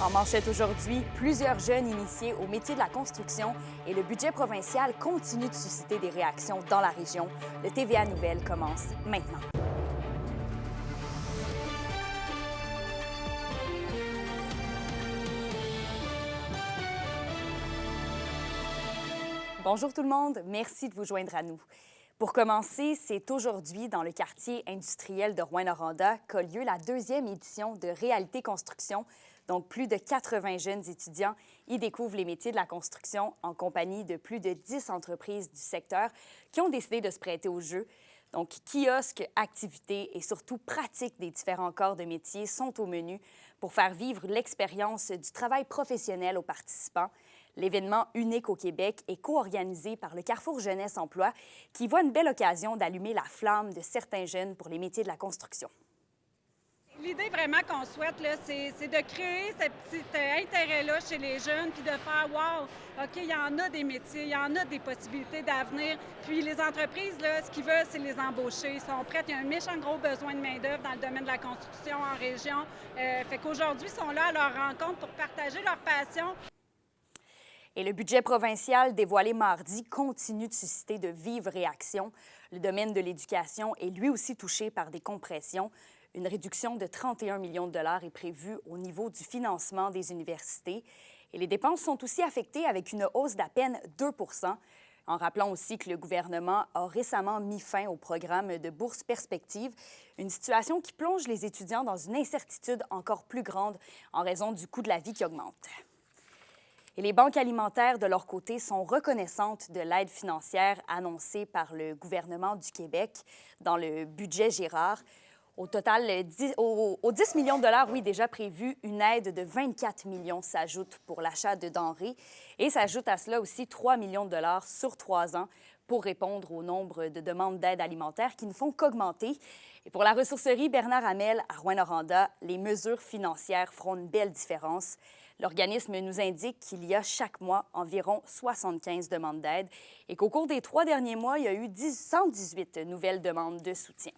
En manchette aujourd'hui, plusieurs jeunes initiés au métier de la construction et le budget provincial continue de susciter des réactions dans la région. Le TVA Nouvelles commence maintenant. Bonjour tout le monde, merci de vous joindre à nous. Pour commencer, c'est aujourd'hui dans le quartier industriel de Rouyn-Noranda qu'a lieu la deuxième édition de Réalité Construction. Donc, plus de 80 jeunes étudiants y découvrent les métiers de la construction en compagnie de plus de 10 entreprises du secteur qui ont décidé de se prêter au jeu. Donc, kiosques, activités et surtout pratiques des différents corps de métier sont au menu pour faire vivre l'expérience du travail professionnel aux participants. L'événement unique au Québec est co-organisé par le Carrefour Jeunesse Emploi qui voit une belle occasion d'allumer la flamme de certains jeunes pour les métiers de la construction. L'idée vraiment qu'on souhaite, c'est de créer ce petit intérêt-là chez les jeunes, puis de faire « wow, OK, il y en a des métiers, il y en a des possibilités d'avenir ». Puis les entreprises, là, ce qu'ils veulent, c'est les embaucher. Ils sont prêts. Il y a un méchant gros besoin de main-d'œuvre dans le domaine de la construction en région. Fait qu'aujourd'hui, ils sont là à leur rencontre pour partager leur passion. Et le budget provincial dévoilé mardi continue de susciter de vives réactions. Le domaine de l'éducation est lui aussi touché par des compressions. Une réduction de 31 millions de dollars est prévue au niveau du financement des universités. Et les dépenses sont aussi affectées avec une hausse d'à peine 2 en rappelant aussi que le gouvernement a récemment mis fin au programme de bourse perspective, une situation qui plonge les étudiants dans une incertitude encore plus grande en raison du coût de la vie qui augmente. Et les banques alimentaires, de leur côté, sont reconnaissantes de l'aide financière annoncée par le gouvernement du Québec dans le budget Girard. Au total, aux 10 millions de dollars, oui, déjà prévu, une aide de 24 millions s'ajoute pour l'achat de denrées et s'ajoute à cela aussi 3 millions de dollars sur 3 ans pour répondre au nombre de demandes d'aide alimentaire qui ne font qu'augmenter. Et pour la ressourcerie Bernard Hamel à Rouyn-Noranda, les mesures financières feront une belle différence. L'organisme nous indique qu'il y a chaque mois environ 75 demandes d'aide et qu'au cours des 3 derniers mois, il y a eu 118 nouvelles demandes de soutien.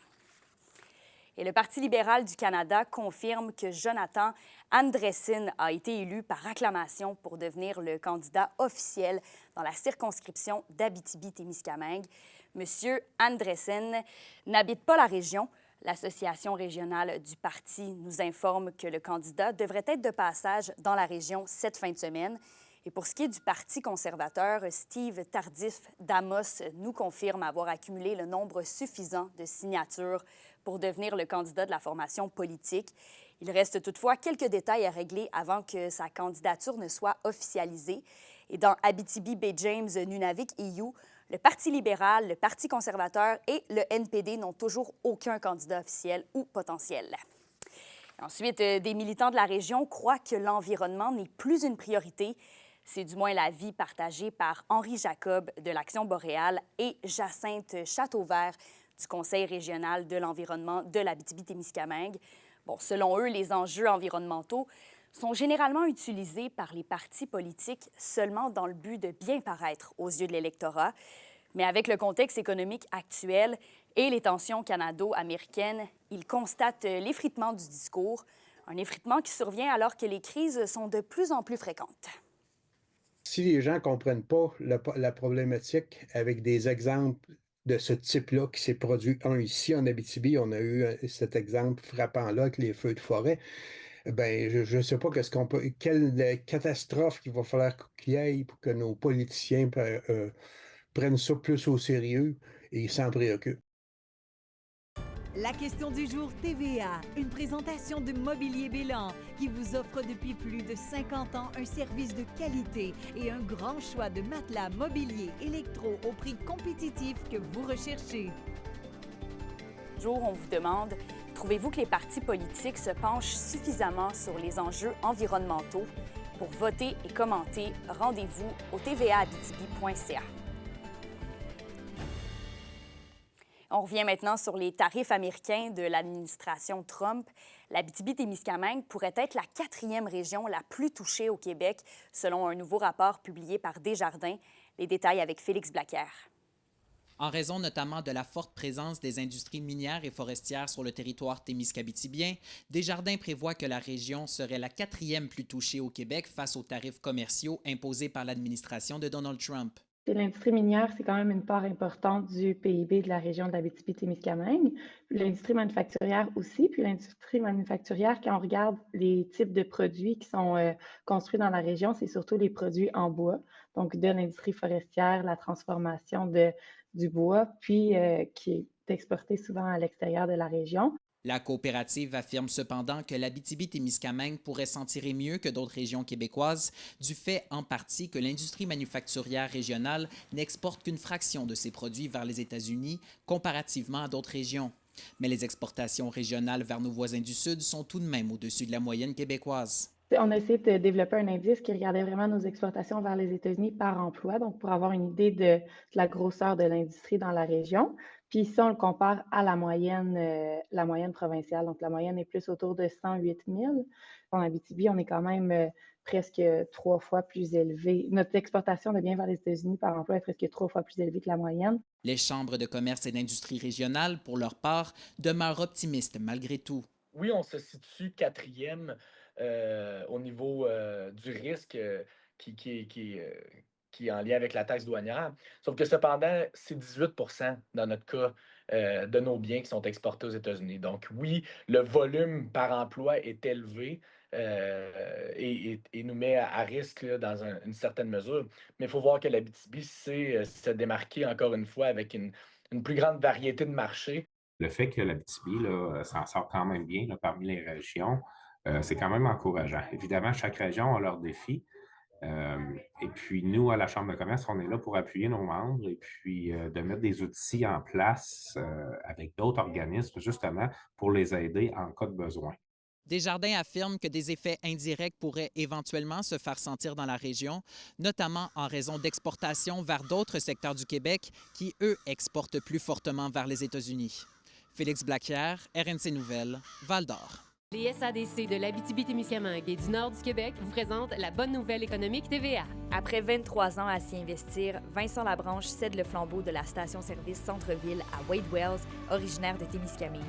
Et le Parti libéral du Canada confirme que Jonathan Andresen a été élu par acclamation pour devenir le candidat officiel dans la circonscription d'Abitibi-Témiscamingue. Monsieur Andresen n'habite pas la région. L'Association régionale du parti nous informe que le candidat devrait être de passage dans la région cette fin de semaine. Et pour ce qui est du Parti conservateur, Steve Tardif d'Amos nous confirme avoir accumulé le nombre suffisant de signatures pour devenir le candidat de la formation politique. Il reste toutefois quelques détails à régler avant que sa candidature ne soit officialisée. Et dans Abitibi-Baie-James-Nunavik-EU, le Parti libéral, le Parti conservateur et le NPD n'ont toujours aucun candidat officiel ou potentiel. Ensuite, des militants de la région croient que l'environnement n'est plus une priorité. C'est du moins l'avis partagé par Henri Jacob de l'Action boréale et Jacinthe Châteauvert du Conseil régional de l'environnement de l'Abitibi-Témiscamingue. Bon, selon eux, les enjeux environnementaux sont généralement utilisés par les partis politiques seulement dans le but de bien paraître aux yeux de l'électorat. Mais avec le contexte économique actuel et les tensions canado-américaines, ils constatent l'effritement du discours, un effritement qui survient alors que les crises sont de plus en plus fréquentes. Si les gens ne comprennent pas la problématique avec des exemples de ce type-là qui s'est produit, ici en Abitibi, on a eu cet exemple frappant-là avec les feux de forêt. Ben, je ne sais pas quelle catastrophe qu'il va falloir qu'il y ait pour que nos politiciens prennent ça plus au sérieux et s'en préoccupent. La question du jour TVA, une présentation de Mobilier Bélan qui vous offre depuis plus de 50 ans un service de qualité et un grand choix de matelas, mobilier, électro au prix compétitif que vous recherchez. On vous demande, trouvez-vous que les partis politiques se penchent suffisamment sur les enjeux environnementaux? Pour voter et commenter, rendez-vous au tvaabitibi.ca. On revient maintenant sur les tarifs américains de l'administration Trump. L'Abitibi-Témiscamingue pourrait être la 4e région la plus touchée au Québec, selon un nouveau rapport publié par Desjardins. Les détails avec Félix Blaquière. En raison notamment de la forte présence des industries minières et forestières sur le territoire témiscabitibien, Desjardins prévoit que la région serait la 4e plus touchée au Québec face aux tarifs commerciaux imposés par l'administration de Donald Trump. L'industrie minière, c'est quand même une part importante du PIB de la région de l'Abitibi-Témiscamingue. L'industrie manufacturière aussi. Puis l'industrie manufacturière, quand on regarde les types de produits qui sont construits dans la région, c'est surtout les produits en bois. Donc, de l'industrie forestière, la transformation du bois, puis qui est exporté souvent à l'extérieur de la région. La coopérative affirme cependant que l'Abitibi-Témiscamingue pourrait s'en tirer mieux que d'autres régions québécoises, du fait en partie que l'industrie manufacturière régionale n'exporte qu'une fraction de ses produits vers les États-Unis comparativement à d'autres régions. Mais les exportations régionales vers nos voisins du Sud sont tout de même au-dessus de la moyenne québécoise. On a essayé de développer un indice qui regardait vraiment nos exportations vers les États-Unis par emploi, donc pour avoir une idée de la grosseur de l'industrie dans la région. Puis ça, on le compare à la moyenne provinciale. Donc la moyenne est plus autour de 108 000. En Abitibi, on est quand même presque 3 fois plus élevé. Notre exportation de biens vers les États-Unis par emploi est presque 3 fois plus élevée que la moyenne. Les chambres de commerce et d'industrie régionales, pour leur part, demeurent optimistes malgré tout. Oui, on se situe 4e au niveau du risque qui est en lien avec la taxe douanière. Sauf que cependant, c'est 18% dans notre cas de nos biens qui sont exportés aux États-Unis. Donc oui, le volume par emploi est élevé et nous met à risque là, dans une certaine mesure. Mais il faut voir que l'Abitibi sait se démarquer encore une fois avec une plus grande variété de marchés. Le fait que l'Abitibi s'en sort quand même bien là, parmi les régions, c'est quand même encourageant. Évidemment, chaque région a leurs défis. Et puis, nous, à la Chambre de commerce, on est là pour appuyer nos membres et puis de mettre des outils en place avec d'autres organismes, justement, pour les aider en cas de besoin. Desjardins affirme que des effets indirects pourraient éventuellement se faire sentir dans la région, notamment en raison d'exportations vers d'autres secteurs du Québec qui, eux, exportent plus fortement vers les États-Unis. Félix Blacquière, RNC Nouvelles, Val-d'Or. Les SADC de l'Abitibi-Témiscamingue et du nord du Québec vous présentent la bonne nouvelle économique TVA. Après 23 ans à s'y investir, Vincent Labranche cède le flambeau de la station-service Centre-Ville à Wade Wells, originaire de Témiscamingue.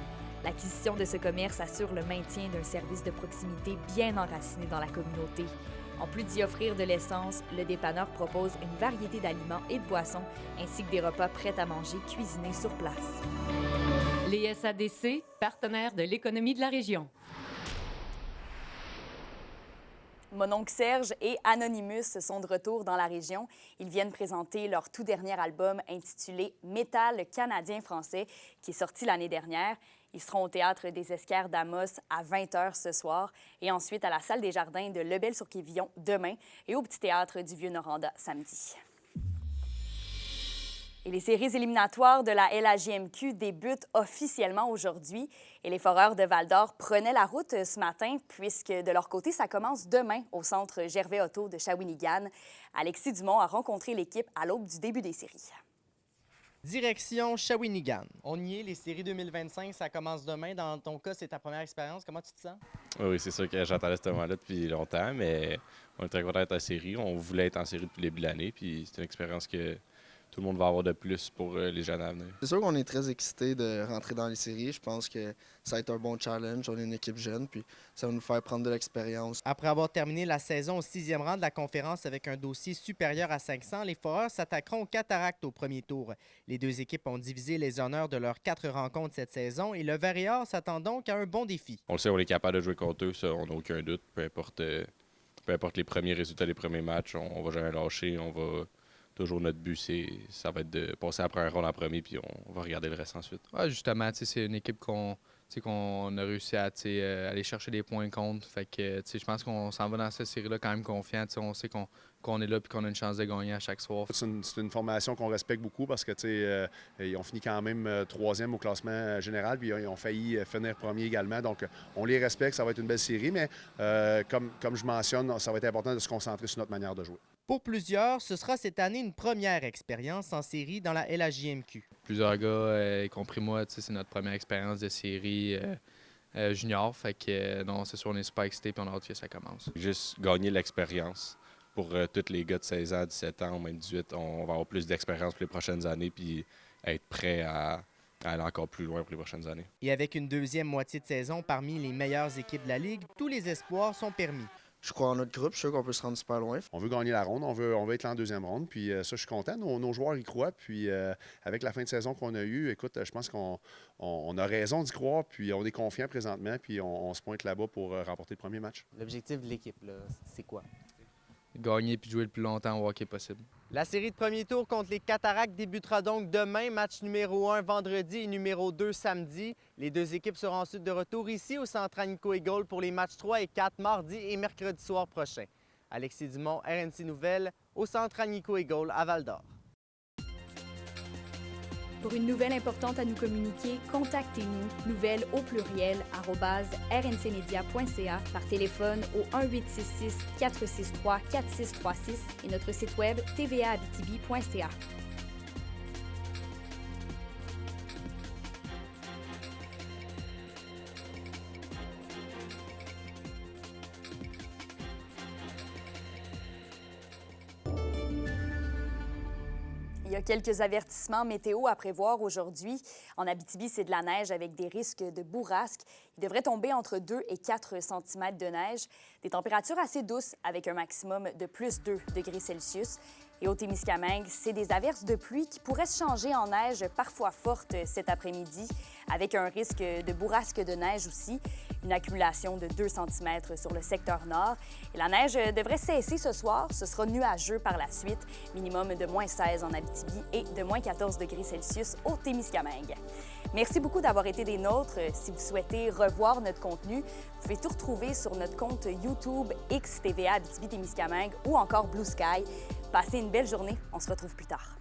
L'acquisition de ce commerce assure le maintien d'un service de proximité bien enraciné dans la communauté. En plus d'y offrir de l'essence, le dépanneur propose une variété d'aliments et de boissons, ainsi que des repas prêts à manger cuisinés sur place. Les SADC, partenaires de l'économie de la région. Mon oncle Serge et Anonymous sont de retour dans la région. Ils viennent présenter leur tout dernier album intitulé Métal canadien-français, qui est sorti l'année dernière. Ils seront au Théâtre des Esquerres d'Amos à 20h ce soir et ensuite à la Salle des Jardins de Lebel-sur-Quévillon demain et au Petit Théâtre du Vieux-Noranda samedi. Et les séries éliminatoires de la LHJMQ débutent officiellement aujourd'hui. Et les Foreurs de Val-d'Or prenaient la route ce matin, puisque de leur côté, ça commence demain au centre Gervais-Auto de Shawinigan. Alexis Dumont a rencontré l'équipe à l'aube du début des séries. Direction Shawinigan. On y est, les séries 2025, ça commence demain. Dans ton cas, c'est ta première expérience. Comment tu te sens? Oui, c'est sûr que j'attendais ce moment-là depuis longtemps, mais on est très content d'être en série. On voulait être en série depuis le début de l'année, puis c'est une expérience que tout le monde va avoir de plus pour les jeunes à venir. C'est sûr qu'on est très excités de rentrer dans les séries. Je pense que ça va être un bon challenge. On est une équipe jeune, puis ça va nous faire prendre de l'expérience. Après avoir terminé la saison au 6e rang de la conférence avec un dossier supérieur à 500, les Foreurs s'attaqueront aux Cataractes au premier tour. Les deux équipes ont divisé les honneurs de leurs 4 rencontres cette saison et le Vert-et-Or s'attend donc à un bon défi. On le sait, on est capable de jouer contre eux, ça, on n'a aucun doute. Peu importe les premiers résultats des premiers matchs, on va jamais lâcher, on va... Toujours notre but, ça va être de passer après un rôle en premier, puis on va regarder le reste ensuite. Ouais, justement, c'est une équipe qu'on a réussi à aller chercher des points contre. Fait que je pense qu'on s'en va dans cette série-là quand même confiant. On sait qu'on est là et qu'on a une chance de gagner à chaque soir. C'est une formation qu'on respecte beaucoup parce que ils ont fini quand même 3e au classement général, puis ils ont failli finir premier également. Donc, on les respecte, ça va être une belle série, mais comme je mentionne, ça va être important de se concentrer sur notre manière de jouer. Pour plusieurs, ce sera cette année une première expérience en série dans la LHJMQ. Plusieurs gars, y compris moi, c'est notre première expérience de série junior. Fait que non, c'est sûr, on est super excités et on a hâte que ça commence. Juste gagner l'expérience. Pour tous les gars de 16 ans, 17 ans, même 18, on va avoir plus d'expérience pour les prochaines années. Puis être prêt à aller encore plus loin pour les prochaines années. Et avec une deuxième moitié de saison parmi les meilleures équipes de la Ligue, tous les espoirs sont permis. Je crois en notre groupe, je suis sûr qu'on peut se rendre super loin. On veut gagner la ronde, on veut être là en deuxième ronde, puis ça, je suis content. Nos joueurs y croient, puis avec la fin de saison qu'on a eue, écoute, je pense qu'on a raison d'y croire, puis on est confiant présentement, puis on se pointe là-bas pour remporter le premier match. L'objectif de l'équipe, c'est quoi? Gagner puis jouer le plus longtemps au hockey possible. La série de premier tour contre les Cataractes débutera donc demain. Match numéro 1 vendredi et numéro 2 samedi. Les deux équipes seront ensuite de retour ici au Centre Nico Eagle pour les matchs 3 et 4 mardi et mercredi soir prochain. Alexis Dumont, RNC Nouvelles, au Centre Nico Eagle à Val-d'Or. Pour une nouvelle importante à nous communiquer, contactez-nous, nouvelles au pluriel, @rncmedia.ca, par téléphone au 1-866-463-4636 et notre site web tvaabitibi.ca. Il y a quelques avertissements météo à prévoir aujourd'hui. En Abitibi, c'est de la neige avec des risques de bourrasque. Il devrait tomber entre 2 et 4 cm de neige. Des températures assez douces avec un maximum de plus 2 degrés Celsius. Et au Témiscamingue, c'est des averses de pluie qui pourraient se changer en neige parfois forte cet après-midi, avec un risque de bourrasque de neige aussi, une accumulation de 2 cm sur le secteur nord. Et la neige devrait cesser ce soir. Ce sera nuageux par la suite, minimum de moins 16 en Abitibi et de moins 14 degrés Celsius au Témiscamingue. Merci beaucoup d'avoir été des nôtres. Si vous souhaitez revoir notre contenu, vous pouvez tout retrouver sur notre compte YouTube XTVA Abitibi-Témiscamingue ou encore Blue Sky. Passez une belle journée. On se retrouve plus tard.